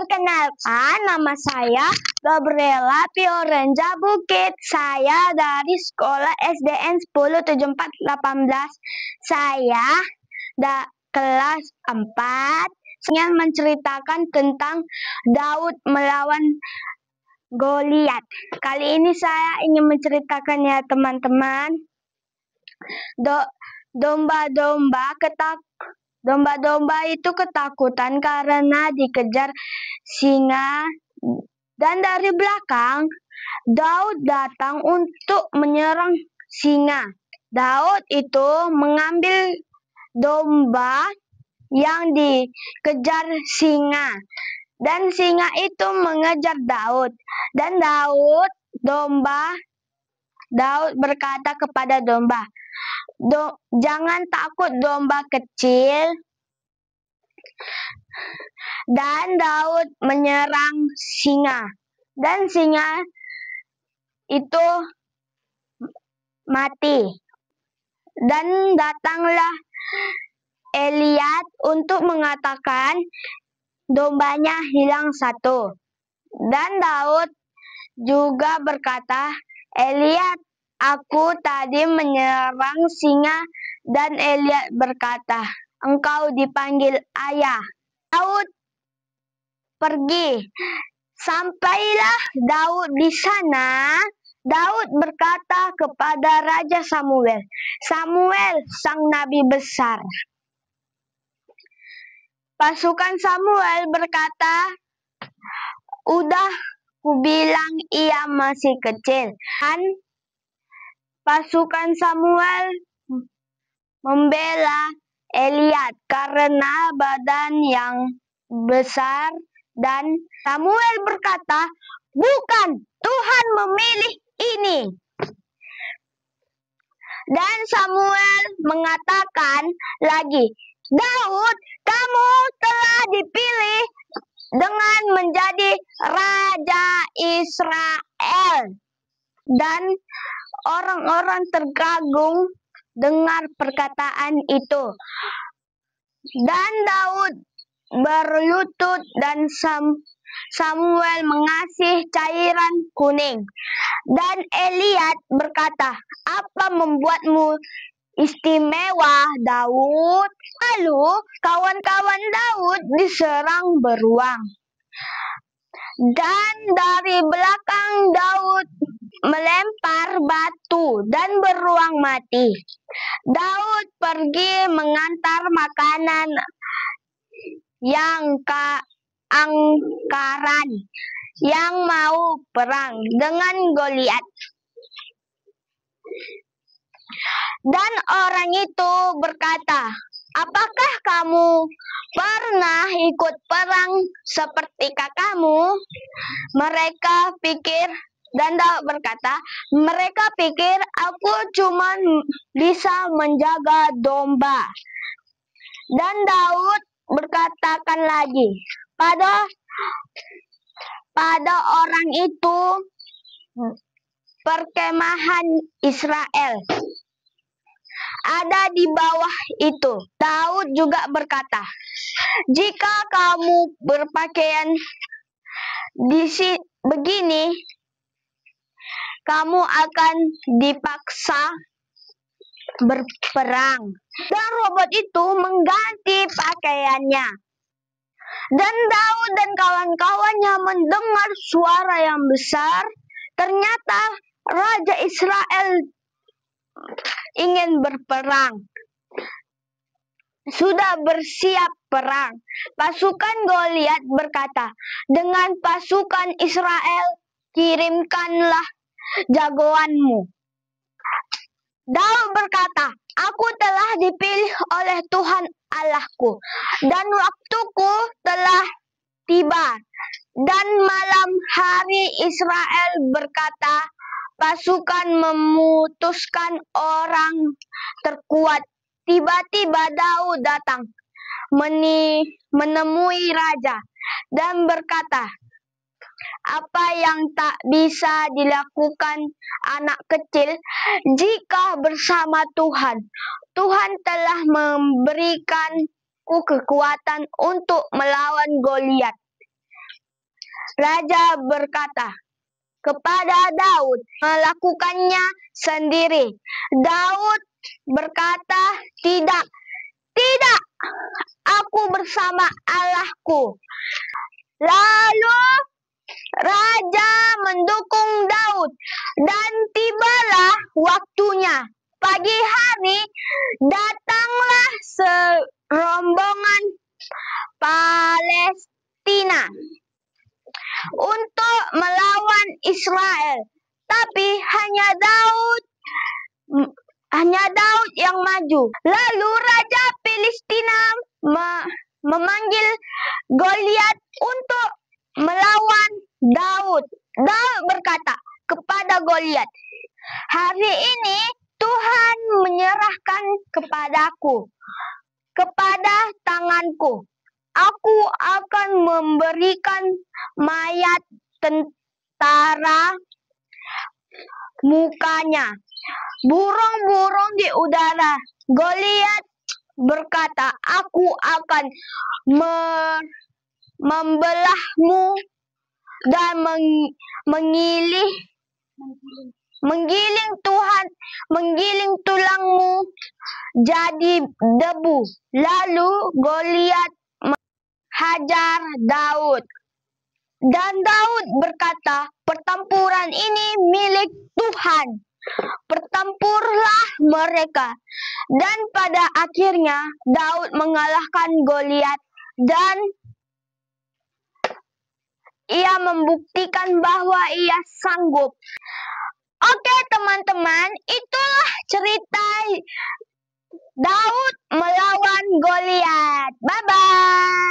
Perkenalkan, nama saya Gabriela Fiorenza Bukit. Saya dari sekolah SDN 107418. Saya kelas 4. Saya menceritakan tentang Daud melawan Goliat. Kali ini saya ingin menceritakan ya teman-teman. Domba-domba itu ketakutan karena dikejar singa, dan dari belakang Daud datang untuk menyerang singa. Daud itu mengambil domba yang dikejar singa, dan singa itu mengejar Daud. Dan Daud berkata kepada domba, "Jangan takut domba kecil." Dan Daud menyerang singa, dan singa itu mati. Dan datanglah Eliat untuk mengatakan dombanya hilang satu. Dan Daud juga berkata, "Eliat, aku tadi menyerang singa." Dan Eliat berkata, "Engkau dipanggil ayah." Daud pergi. Sampailah Daud di sana, Daud berkata kepada Raja Samuel, sang nabi besar. Pasukan Samuel berkata, "Udah kubilang ia masih kecil." Dan pasukan Samuel membela Eliat karena badan yang besar, dan Samuel berkata, "Bukan, Tuhan memilih ini." Dan Samuel mengatakan lagi, "Daud, kamu telah dipilih dengan menjadi raja Israel." Dan orang-orang terkagum dengar perkataan itu. Dan Daud berlutut, dan Samuel mengasih cairan kuning. Dan Eliat berkata, "Apa membuatmu istimewa, Daud?" Lalu kawan-kawan Daud diserang beruang. Dan dari belakang Daud melempar batu, dan beruang mati. Daud pergi mengantar makanan yang keangkaran yang mau perang dengan Goliat. Dan orang itu berkata, "Apakah kamu pernah ikut perang seperti kakakmu?" Mereka pikir, dan Daud berkata, "Mereka pikir aku cuma bisa menjaga domba." Dan Daud berkatakan lagi pada orang itu, "Perkemahan Israel ada di bawah itu." Daud juga berkata, "Jika kamu berpakaian begini, kamu akan dipaksa berperang." Dan robot itu mengganti pakaiannya. Dan Daud dan kawan-kawannya mendengar suara yang besar. Ternyata Raja Israel ingin berperang, sudah bersiap perang. Pasukan Goliat berkata dengan pasukan Israel, "Kirimkanlah jagoanmu." Daud berkata, "Aku telah dipilih oleh Tuhan Allahku, dan waktuku telah tiba." Dan malam hari Israel berkata, pasukan memutuskan orang terkuat. Tiba-tiba Daud datang menemui raja dan berkata, "Apa yang tak bisa dilakukan anak kecil jika bersama Tuhan? Tuhan telah memberikanku kekuatan untuk melawan Goliat." Raja berkata kepada Daud melakukannya sendiri. Daud berkata, "Tidak, tidak, aku bersama Allahku." Lalu Raja mendukung Daud dan tibalah waktunya. Pagi hari datanglah serombongan Palestina untuk melawan Israel. Tapi hanya Daud yang maju. Lalu Raja Palestina memanggil Goliat untuk melawan Daud. Daud berkata kepada Goliat, "Hari ini Tuhan menyerahkan kepadaku, kepada tanganku. Aku akan memberikan mayat tentara mukanya, burung-burung di udara." Goliat berkata, "Aku akan membelahmu dan menggiling tulangmu jadi debu." Lalu Goliat hajar Daud. Dan Daud berkata, "Pertempuran ini milik Tuhan. Pertempurlah mereka." Dan pada akhirnya Daud mengalahkan Goliat dan ia membuktikan bahwa ia sanggup. Oke teman-teman, itulah cerita Daud melawan Goliat. Bye-bye.